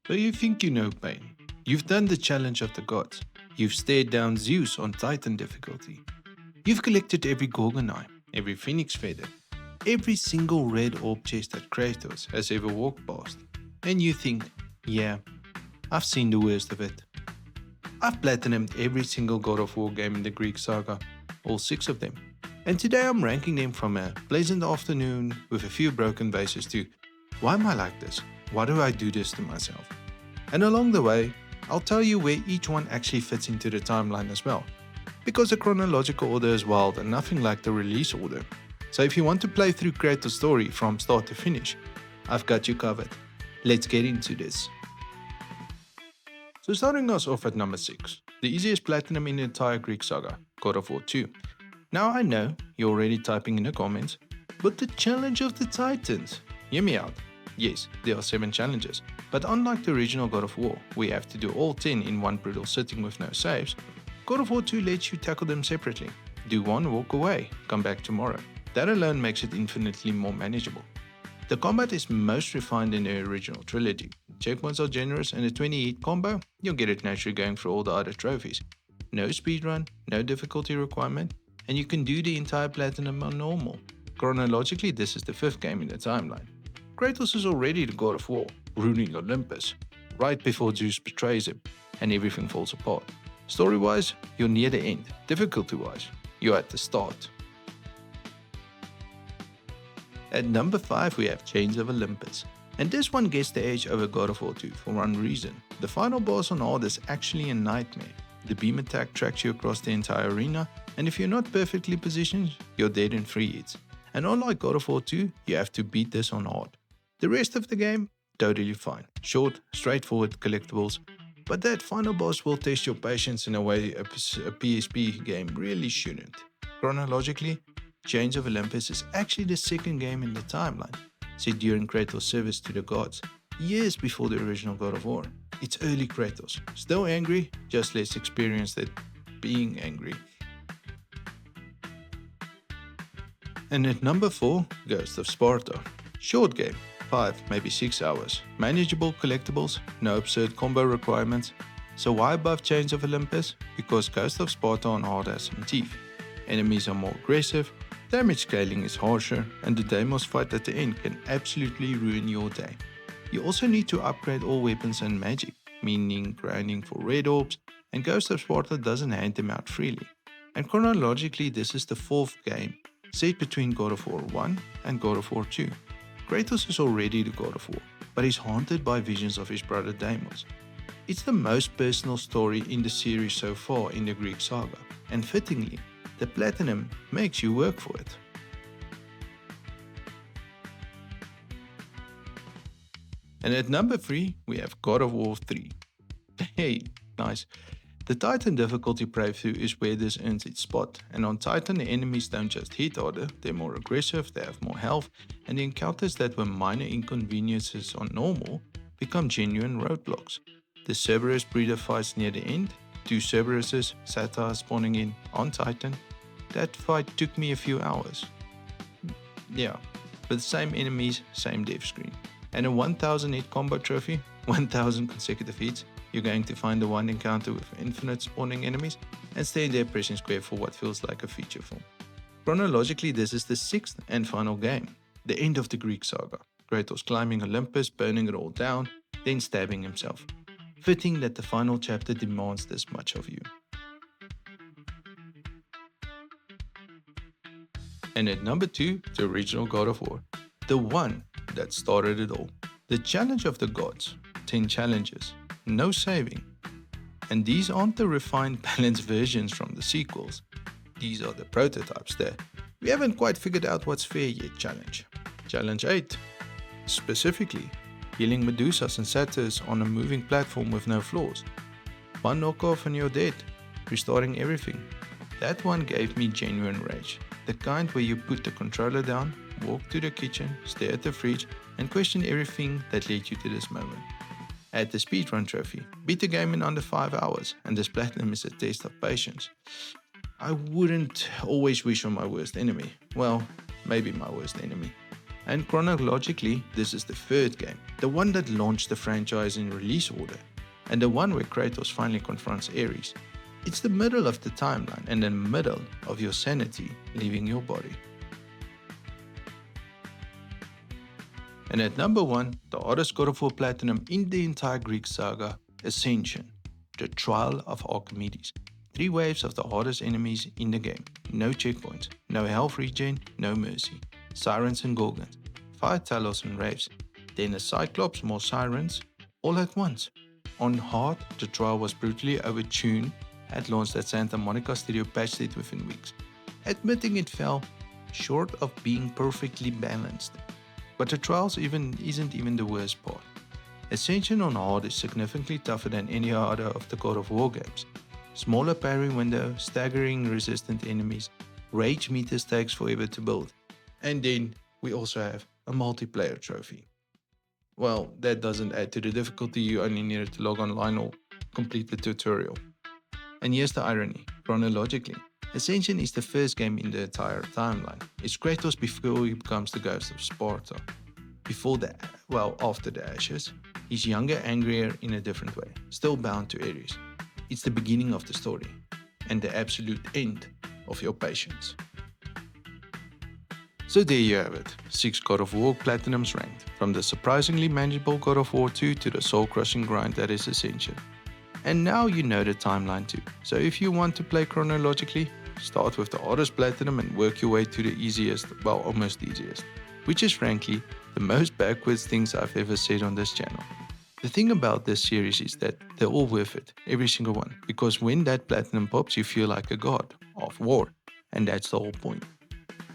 So you think you know pain. You've done the challenge of the gods. You've stared down Zeus on Titan difficulty. You've collected every Gorgon eye, every phoenix feather, every single red orb chest that Kratos has ever walked past. And you think, yeah, I've seen the worst of it. I've platinumed every single God of War game in the Greek saga, all 6 of them. And today I'm ranking them from a pleasant afternoon with a few broken vases to why am I like this? Why do I do this to myself? And along the way, I'll tell you where each one actually fits into the timeline as well. Because the chronological order is wild and nothing like the release order. So if you want to play through Kratos' story from start to finish, I've got you covered. Let's get into this. So starting us off at number 6, the easiest platinum in the entire Greek saga, God of War 2. Now I know you're already typing in the comments, but the challenge of the Titans. Hear me out. Yes, there are 7 challenges, but unlike the original God of War, we have to do all 10 in one brutal sitting with no saves, God of War 2 lets you tackle them separately. Do one, walk away, come back tomorrow. That alone makes it infinitely more manageable. The combat is most refined in the original trilogy. Checkpoints are generous and a 20-hit combo, you'll get it naturally going for all the other trophies. No speedrun, no difficulty requirement, and you can do the entire platinum on normal. Chronologically, this is the 5th game in the timeline. Kratos is already the God of War, ruling Olympus, right before Zeus betrays him, and everything falls apart. Story-wise, you're near the end. Difficulty-wise, you're at the start. At number 5 we have Chains of Olympus. And this one gets the edge over God of War 2 for one reason. The final boss on Hard is actually a nightmare. The beam attack tracks you across the entire arena, and if you're not perfectly positioned, you're dead in 3 hits. And unlike God of War 2, you have to beat this on Hard. The rest of the game, totally fine. Short, straightforward collectibles, but that final boss will test your patience in a way a PSP game really shouldn't. Chronologically, Chains of Olympus is actually the 2nd game in the timeline, set during Kratos' service to the gods, years before the original God of War. It's early Kratos, still angry, just less experienced at being angry. And at number 4, Ghost of Sparta. Short game, 5, maybe 6 hours. Manageable collectibles, no absurd combo requirements. So why above Chains of Olympus? Because Ghost of Sparta on Hard has some teeth. Enemies are more aggressive, damage scaling is harsher, and the Deimos fight at the end can absolutely ruin your day. You also need to upgrade all weapons and magic, meaning grinding for red orbs, and Ghost of Sparta doesn't hand them out freely. And chronologically this is the 4th game, set between God of War 1 and God of War 2. Kratos is already the God of War, but he's haunted by visions of his brother Deimos. It's the most personal story in the series so far in the Greek saga, and fittingly, the platinum makes you work for it. And at number 3, we have God of War 3. Hey, nice. The Titan difficulty playthrough is where this earns its spot, and on Titan the enemies don't just hit harder, they're more aggressive, they have more health, and the encounters that were minor inconveniences on normal become genuine roadblocks. The Cerberus breeder fights near the end, 2 Cerberuses, Satyrs spawning in on Titan. That fight took me a few hours. Yeah, but same enemies, same dev screen. And a 1000 hit combo trophy, 1000 consecutive hits, you're going to find the one encounter with infinite spawning enemies and stay there pressing square for what feels like a feature film. Chronologically this is the 6th and final game, the end of the Greek saga. Kratos climbing Olympus, burning it all down, then stabbing himself. Fitting that the final chapter demands this much of you. And at number 2, the original God of War. The one that started it all. The challenge of the gods. 10 challenges. No saving. And these aren't the refined balanced versions from the sequels. These are the prototypes there. We haven't quite figured out what's fair yet challenge. Challenge 8. Specifically, healing Medusas and Satyrs on a moving platform with no floors. One knockoff and you're dead. Restarting everything. That one gave me genuine rage. The kind where you put the controller down, walk to the kitchen, stare at the fridge, and question everything that led you to this moment. Add the speedrun trophy, beat the game in under 5 hours, and this platinum is a test of patience. I wouldn't always wish on my worst enemy. Well, maybe my worst enemy. And chronologically, this is the third game, the one that launched the franchise in release order, and the one where Kratos finally confronts Ares. It's the middle of the timeline and the middle of your sanity leaving your body. And at number 1, the hardest God of War Platinum in the entire Greek saga, Ascension, the Trial of Archimedes. 3 waves of the hardest enemies in the game, no checkpoints, no health regen, no mercy, sirens and gorgons, 5 Talos and Wraiths, then a Cyclops, more sirens, all at once. On hard, the trial was brutally overtuned at launch that Santa Monica Studio patched it within weeks, admitting it fell short of being perfectly balanced. But the trials isn't even the worst part. Ascension on hard is significantly tougher than any other of the God of War games. Smaller parry window, staggering resistant enemies, rage meters takes forever to build. And then we also have a multiplayer trophy. Well, that doesn't add to the difficulty, you only needed to log online or complete the tutorial. And here's the irony, chronologically, Ascension is the first game in the entire timeline. It's Kratos before he becomes the Ghost of Sparta. After the Ashes, he's younger, angrier in a different way, still bound to Ares. It's the beginning of the story, and the absolute end of your patience. So there you have it, 6 God of War Platinums ranked, from the surprisingly manageable God of War 2 to the soul-crushing grind that is Ascension. And now you know the timeline too, so if you want to play chronologically, start with the hardest Platinum and work your way to the easiest, well, almost easiest, which is frankly the most backwards things I've ever said on this channel. The thing about this series is that they're all worth it, every single one, because when that Platinum pops you feel like a god of war, and that's the whole point.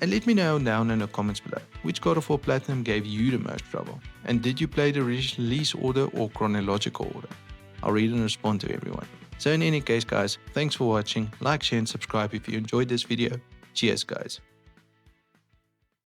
And let me know down in the comments below, which God of War Platinum gave you the most trouble, and did you play the release order or chronological order? I'll read and respond to everyone. So in any case guys, thanks for watching, like, share and subscribe if you enjoyed this video. Cheers guys.